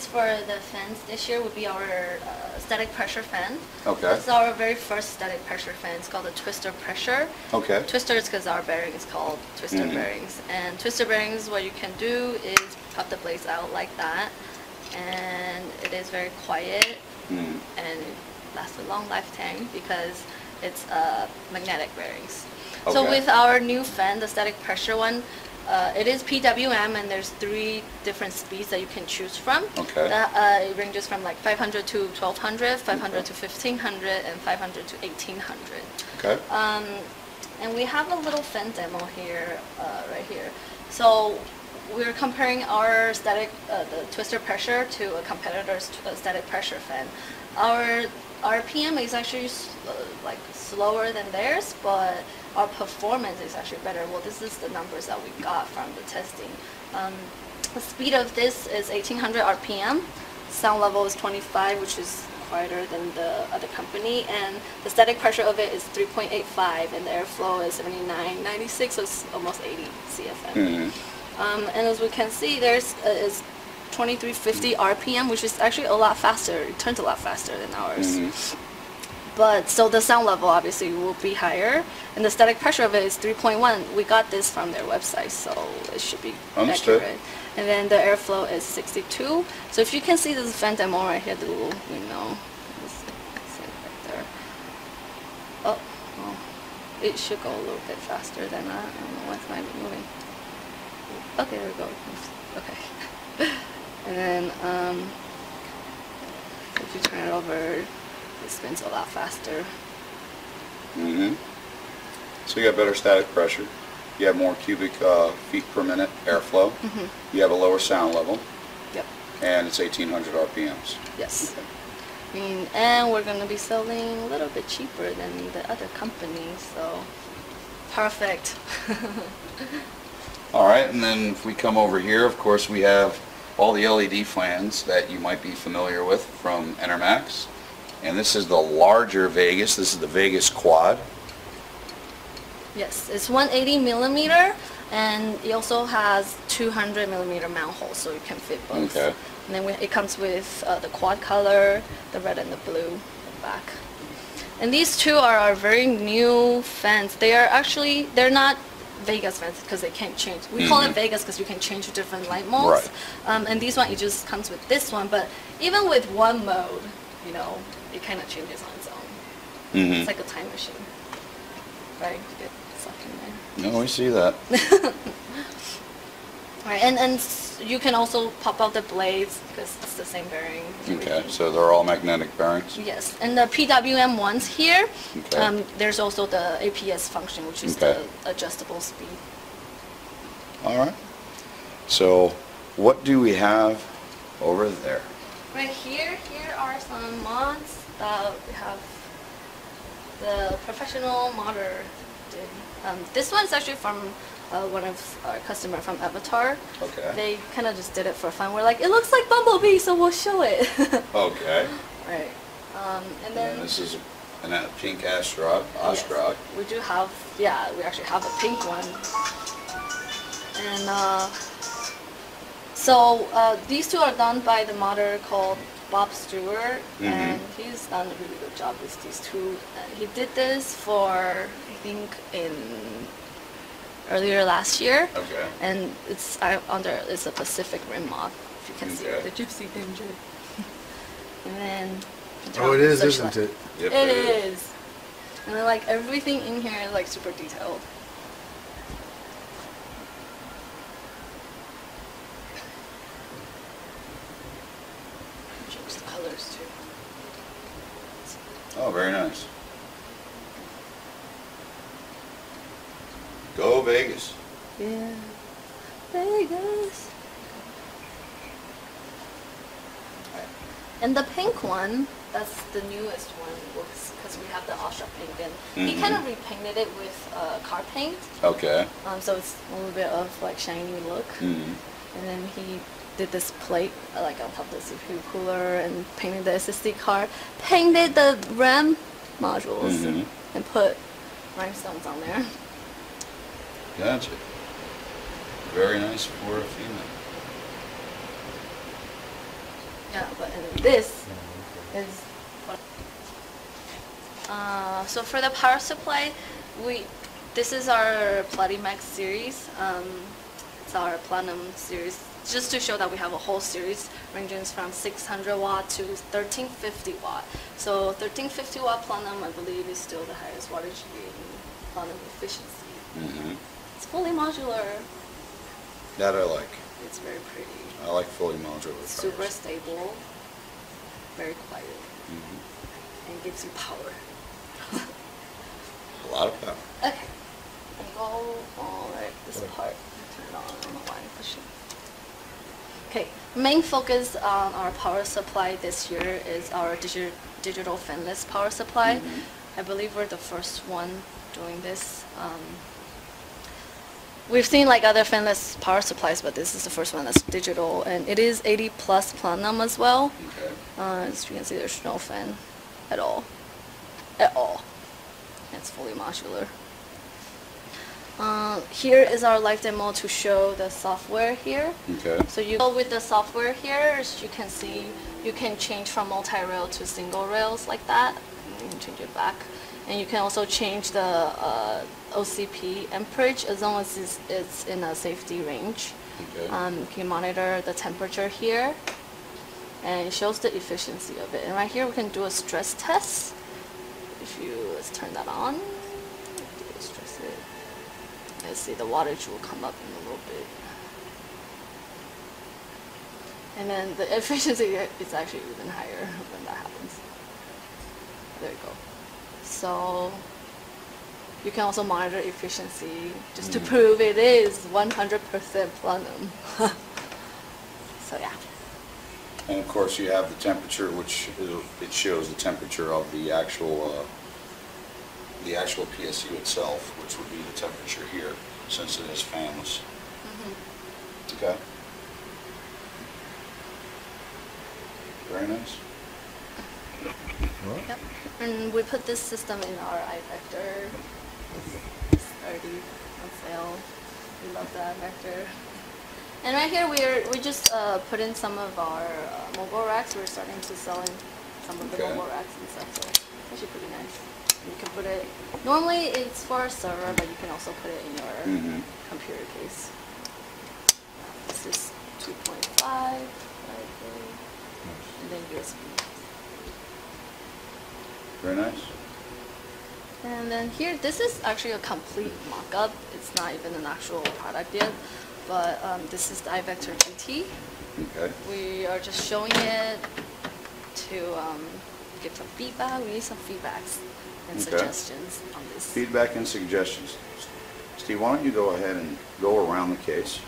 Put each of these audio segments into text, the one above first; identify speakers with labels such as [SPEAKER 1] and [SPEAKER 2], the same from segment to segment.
[SPEAKER 1] choice for the fans this year would be our static pressure fan.
[SPEAKER 2] Okay.
[SPEAKER 1] This is our very first static pressure fan. It's called the twister pressure.
[SPEAKER 2] Okay.
[SPEAKER 1] Twister is because our bearing is called twister bearings. And twister bearings, what you can do is pop the blades out like that. And it is very quiet. And it lasts a long lifetime because it's magnetic bearings.
[SPEAKER 2] Okay.
[SPEAKER 1] So with our new fan, the static pressure one, it is PWM, and there's 3 different speeds that you can choose from.
[SPEAKER 2] Okay.
[SPEAKER 1] It ranges from like 500 to 1200, 500 to 1500, and 500 to 1800.
[SPEAKER 2] Okay.
[SPEAKER 1] And we have a little fan demo here, right here. So we're comparing our static, the twister pressure to a competitor's static pressure fan. Our RPM is actually like slower than theirs, but our performance is actually better. Well, this is the numbers that we got from the testing. The speed of this is 1800 RPM. Sound level is 25, which is quieter than the other company, and the static pressure of it is 3.85, and the airflow is 79.96, so it's almost 80 CFM. And as we can see, there's is 2350 RPM, which is actually a lot faster. It turns a lot faster than ours. But so the sound level obviously will be higher, and the static pressure of it is 3.1. We got this from their website, so it should be accurate. And then the airflow is 62. So if you can see this fan demo right here, the little window, right there. Oh, it should go a little bit faster than that. I don't know why it's not even moving. Okay, there we go. Okay. And then if you turn it over, it spins a lot faster.
[SPEAKER 2] So you have better static pressure. You have more cubic feet per minute airflow. You have a lower sound level.
[SPEAKER 1] Yep.
[SPEAKER 2] And it's 1800 RPMs.
[SPEAKER 1] Yes. And we're going to be selling a little bit cheaper than the other companies, so perfect.
[SPEAKER 2] All right, and then if we come over here, of course, we have all the LED fans that you might be familiar with from Enermax. And this is the larger Vegas. This is the Vegas Quad.
[SPEAKER 1] Yes, it's 180 millimeter, and it also has 200 millimeter mount holes, so you can fit both.
[SPEAKER 2] Okay.
[SPEAKER 1] And then it comes with the quad color, the red and the blue in the back. And these two are our very new fans. They are actually, they're not Vegas fans because they can't change. We call it Vegas because you can change different light modes.
[SPEAKER 2] Right.
[SPEAKER 1] And these one, it just comes with this one. But even with one mode, you know, it kind of changes on its own. It's like a time machine, right? You get sucked in there.
[SPEAKER 2] No, we see that.
[SPEAKER 1] Right, and you can also pop out the blades because it's the same bearing.
[SPEAKER 2] Okay, so they're all magnetic bearings?
[SPEAKER 1] Yes, and the PWM ones here,
[SPEAKER 2] Okay.
[SPEAKER 1] there's also the APS function, which is the adjustable speed.
[SPEAKER 2] All right. So what do we have over there?
[SPEAKER 1] Right here are some mods that we have. The professional modder did. This one's actually from one of our customer from Avatar.
[SPEAKER 2] Okay.
[SPEAKER 1] They kind of just did it for fun. We're like, it looks like Bumblebee, so we'll show it.
[SPEAKER 2] Okay.
[SPEAKER 1] Right. And then
[SPEAKER 2] this is a pink Astronaut.
[SPEAKER 1] Yes, we do have, yeah, we actually have a pink one. And so these two are done by the modder called Bob Stewart, and he's done a really good job with these two. He did this for, I think, in earlier last year.
[SPEAKER 2] Okay.
[SPEAKER 1] And it's it's a Pacific Rim mod, if you can see it. The Gypsy Danger. And then
[SPEAKER 3] oh, it is, isn't it?
[SPEAKER 2] Yep,
[SPEAKER 1] it is. And then like everything in here is like super detailed. Change the colors too.
[SPEAKER 2] Oh, very nice. Go Vegas.
[SPEAKER 1] Yeah. Vegas. And the pink one, that's the newest one, because we have the Astra pink, and he kind of repainted it with car paint.
[SPEAKER 2] Okay.
[SPEAKER 1] So it's a little bit of like shiny look. And then he did this plate like on top of the CPU cooler and painted the SSD card, painted the RAM modules, and put rhinestones on there.
[SPEAKER 2] Gotcha. Very nice for a female.
[SPEAKER 1] Yeah, but this is. So for the power supply, this is our Platimax series. It's our Platinum series, just to show that we have a whole series ranging from 600 watt to 1350 watt. So 1350 watt Platinum, I believe, is still the highest wattage in Platinum efficiency.
[SPEAKER 2] Mm-hmm.
[SPEAKER 1] It's fully modular.
[SPEAKER 2] That I like.
[SPEAKER 1] It's very pretty.
[SPEAKER 2] I like fully modular.
[SPEAKER 1] Super stable, very quiet,
[SPEAKER 2] Mm-hmm.
[SPEAKER 1] and gives you power.
[SPEAKER 2] A lot of power.
[SPEAKER 1] Okay. Go alright, this part. Turn it on, I don't know why I'm pushing. Okay, main focus on our power supply this year is our digital fanless power supply.
[SPEAKER 2] Mm-hmm.
[SPEAKER 1] I believe we're the first one doing this. We've seen like other fanless power supplies, but this is the first one that's digital, and it is 80 plus platinum as well.
[SPEAKER 2] Okay.
[SPEAKER 1] As you can see, there's no fan at all. It's fully modular. Here is our live demo to show the software here.
[SPEAKER 2] Okay.
[SPEAKER 1] So you go with the software here, as you can see, you can change from multi-rail to single rails like that. You can change it back. And you can also change the OCP amperage as long as it's in a safety range.
[SPEAKER 2] Okay.
[SPEAKER 1] You can monitor the temperature here, and it shows the efficiency of it. And right here we can do a stress test. If you, let's turn that on, stress it. Let's see, the wattage will come up in a little bit. And then the efficiency is actually even higher when that happens. There you go. So you can also monitor efficiency just to prove it is 100% platinum. So yeah.
[SPEAKER 2] And of course you have the temperature, which it shows the temperature of the actual PSU itself, which would be the temperature here, since it is fanless.
[SPEAKER 1] Mm-hmm.
[SPEAKER 2] Okay. Very nice.
[SPEAKER 1] Yep. And we put this system in our iVector. It's already on sale. We love the iVector. And right here we just put in some of our mobile racks. We're starting to sell in some of the mobile racks and stuff, so it's actually pretty nice. You can put it, normally it's for a server, but you can also put it in your computer case. This is 2.5, and then USB.
[SPEAKER 2] Very nice.
[SPEAKER 1] And then here, this is actually a complete mock-up. It's not even an actual product yet, but this is the iVector GT.
[SPEAKER 2] Okay.
[SPEAKER 1] We are just showing it to get some feedback. We need some feedbacks and suggestions on this.
[SPEAKER 2] Feedback and suggestions. Steve, why don't you go ahead and go around the case,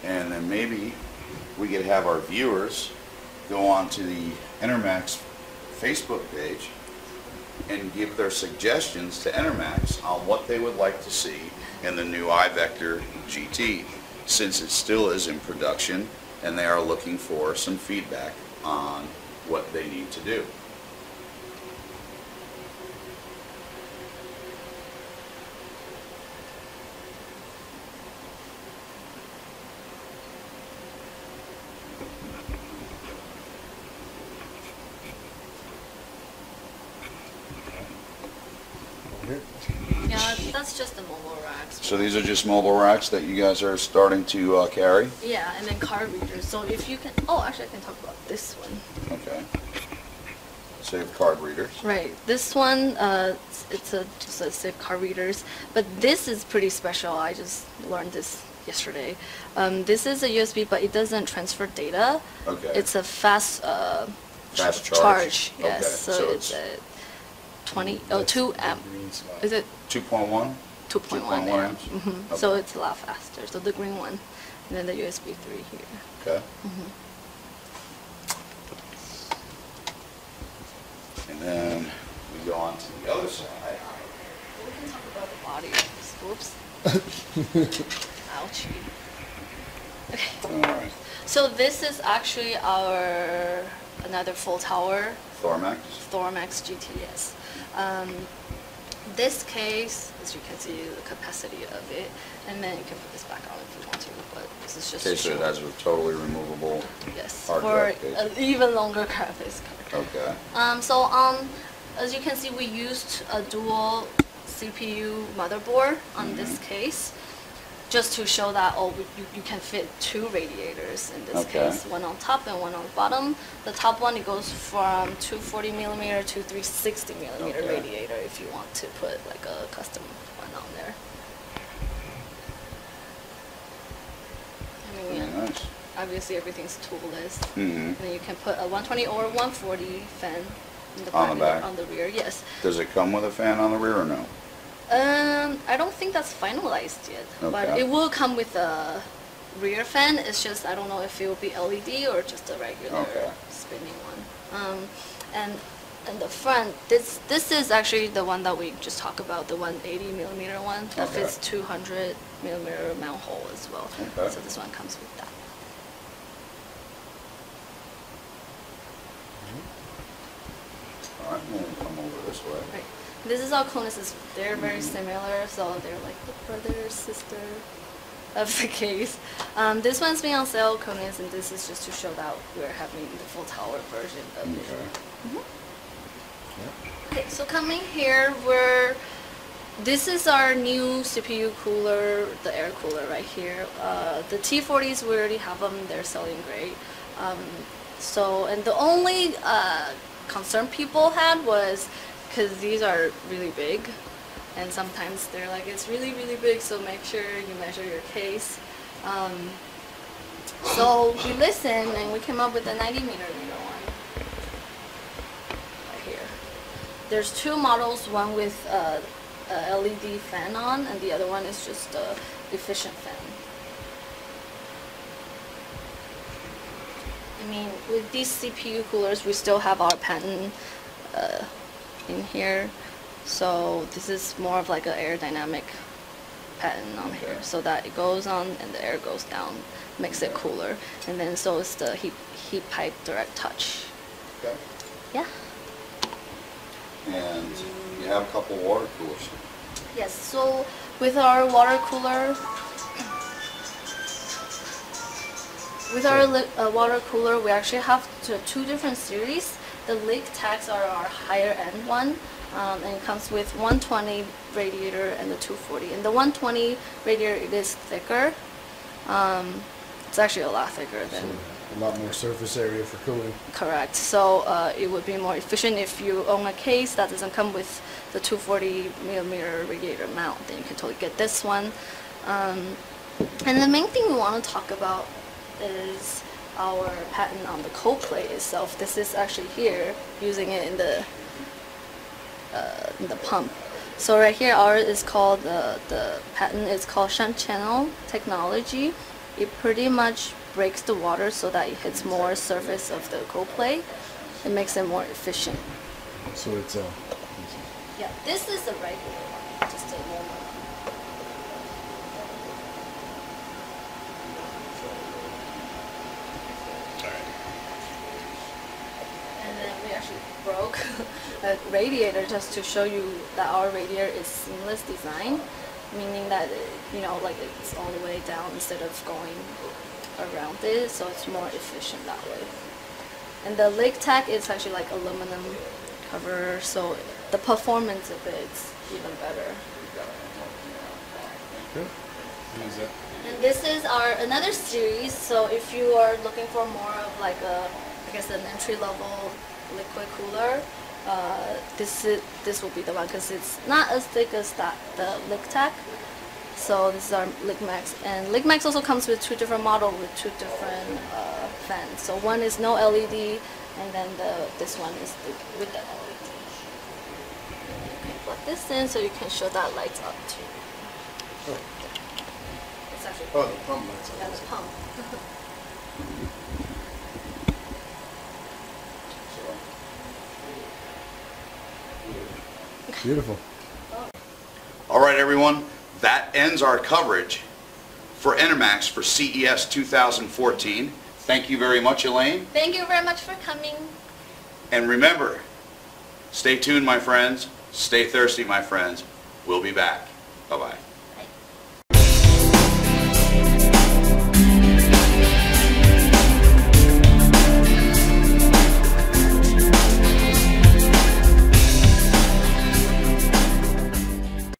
[SPEAKER 2] and then maybe we could have our viewers go on to the Enermax Facebook page and give their suggestions to Enermax on what they would like to see in the new iVector GT, since it still is in production and they are looking for some feedback on what they need to do.
[SPEAKER 1] Yeah, that's just the mobile racks.
[SPEAKER 2] So these are just mobile racks that you guys are starting to carry?
[SPEAKER 1] Yeah, and then card readers. So if you can, oh, actually I can talk about this one.
[SPEAKER 2] Okay. Save card readers.
[SPEAKER 1] Right, this one, it's just a save card readers, but this is pretty special. I just learned this yesterday. This is a USB, but it doesn't transfer data.
[SPEAKER 2] Okay.
[SPEAKER 1] It's a fast
[SPEAKER 2] charge.
[SPEAKER 1] Yes,
[SPEAKER 2] Okay.
[SPEAKER 1] so it's a 2 amp. Is it
[SPEAKER 2] 2.1?
[SPEAKER 1] 2.1 amp?
[SPEAKER 2] amps? Okay.
[SPEAKER 1] So it's a lot faster. So the green one, and then the USB 3 here.
[SPEAKER 2] Okay. And then we go on to the other side.
[SPEAKER 1] We can talk about the body. Whoops. Ouchie. Okay.
[SPEAKER 2] All right.
[SPEAKER 1] So this is actually our another full tower
[SPEAKER 2] Thormax?
[SPEAKER 1] Thormax GTS. This case, as you can see, the capacity of it, and then you can put this back on if you want to, but this is just
[SPEAKER 2] Okay,
[SPEAKER 1] to
[SPEAKER 2] so it
[SPEAKER 1] show.
[SPEAKER 2] has a totally removable
[SPEAKER 1] Yes,
[SPEAKER 2] hard
[SPEAKER 1] for
[SPEAKER 2] drive case.
[SPEAKER 1] an even longer graphics card.
[SPEAKER 2] Okay.
[SPEAKER 1] So as you can see, we used a dual CPU motherboard on this case, just to show that you can fit two radiators in this
[SPEAKER 2] Okay.
[SPEAKER 1] case, one on top and one on bottom. The top one, it goes from 240 millimeter to 360 millimeter
[SPEAKER 2] Okay.
[SPEAKER 1] radiator if you want to put like a custom one on there. I mean,
[SPEAKER 2] Very
[SPEAKER 1] yeah,
[SPEAKER 2] nice.
[SPEAKER 1] obviously everything's toolless.
[SPEAKER 2] Mm-hmm.
[SPEAKER 1] And then you can put a 120 or 140 fan in the
[SPEAKER 2] On the back?
[SPEAKER 1] on the rear, yes.
[SPEAKER 2] Does it come with a fan on the rear or no?
[SPEAKER 1] I don't think that's finalized yet, but
[SPEAKER 2] Okay.
[SPEAKER 1] it will come with a rear fan. It's just I don't know if it will be LED or just a regular
[SPEAKER 2] Okay.
[SPEAKER 1] spinning one. And the front, this is actually the one that we just talked about, the 180 millimeter one that
[SPEAKER 2] Okay.
[SPEAKER 1] fits 200 millimeter mount hole as well.
[SPEAKER 2] Okay.
[SPEAKER 1] So this one comes with that.
[SPEAKER 2] All right, we'll come over this way.
[SPEAKER 1] Right. This is our cornices. They're very similar, so they're like the brother, sister of the case. This one's being on sale, cornice, and this is just to show that we're having the full tower version of it.
[SPEAKER 2] Okay.
[SPEAKER 1] Okay, so coming here, this is our new CPU cooler, the air cooler right here. The T40s, we already have them. They're selling great. And the only concern people had was because these are really big, and sometimes they're like, it's really, really big, so make sure you measure your case. So we listened, and we came up with a 90 millimeter one right here. There's two models, one with a LED fan on, and the other one is just a efficient fan. I mean, with these CPU coolers, we still have our patent in here. So this is more of like an aerodynamic patent on here, so that it goes on and the air goes down, makes it cooler. And then so is the heat pipe direct touch.
[SPEAKER 2] Okay.
[SPEAKER 1] Yeah.
[SPEAKER 2] And you have a couple water coolers.
[SPEAKER 1] Yes. So with our water cooler. With our water cooler, we actually have two different series. The Lake Tax are our higher end one, and it comes with 120 radiator and the 240. And the 120 radiator, it is thicker. It's actually a lot thicker than.
[SPEAKER 3] A lot more surface area for cooling.
[SPEAKER 1] Correct. So it would be more efficient if you own a case that doesn't come with the 240 millimeter radiator mount. Then you can totally get this one. And the main thing we want to talk about is our patent on the cold plate itself. This is actually here, using it in the pump. So right here, ours is called the patent is called shunt channel technology. It pretty much breaks the water so that it hits more surface of the cold plate. It makes it more efficient.
[SPEAKER 3] So it's
[SPEAKER 1] Yeah, this is the regular one, just a normal one. And then we actually broke a radiator just to show you that our radiator is seamless design, meaning that like it's all the way down instead of going around it, so it's more efficient that way. And the Lake Tack is actually like aluminum cover, so the performance of it is even better.
[SPEAKER 3] good. Use that.
[SPEAKER 1] And this is another series, so if you are looking for more of like an entry-level liquid cooler, this will be the one, because it's not as thick as the LickTac. So this is our LickMax, and LickMax also comes with two different models with two different fans. So one is no LED, and then this one is with the LED. You can plug this in so you can show that lights up too.
[SPEAKER 3] Oh,
[SPEAKER 1] It's actually
[SPEAKER 3] oh, the pump lights
[SPEAKER 1] yeah,
[SPEAKER 3] on.
[SPEAKER 1] the pump.
[SPEAKER 3] Beautiful.
[SPEAKER 2] All right, everyone, that ends our coverage for Enermax for CES 2014. Thank you very much, Elaine.
[SPEAKER 1] Thank you very much for coming.
[SPEAKER 2] And remember, stay tuned, my friends. Stay thirsty, my friends. We'll be back. Bye-bye.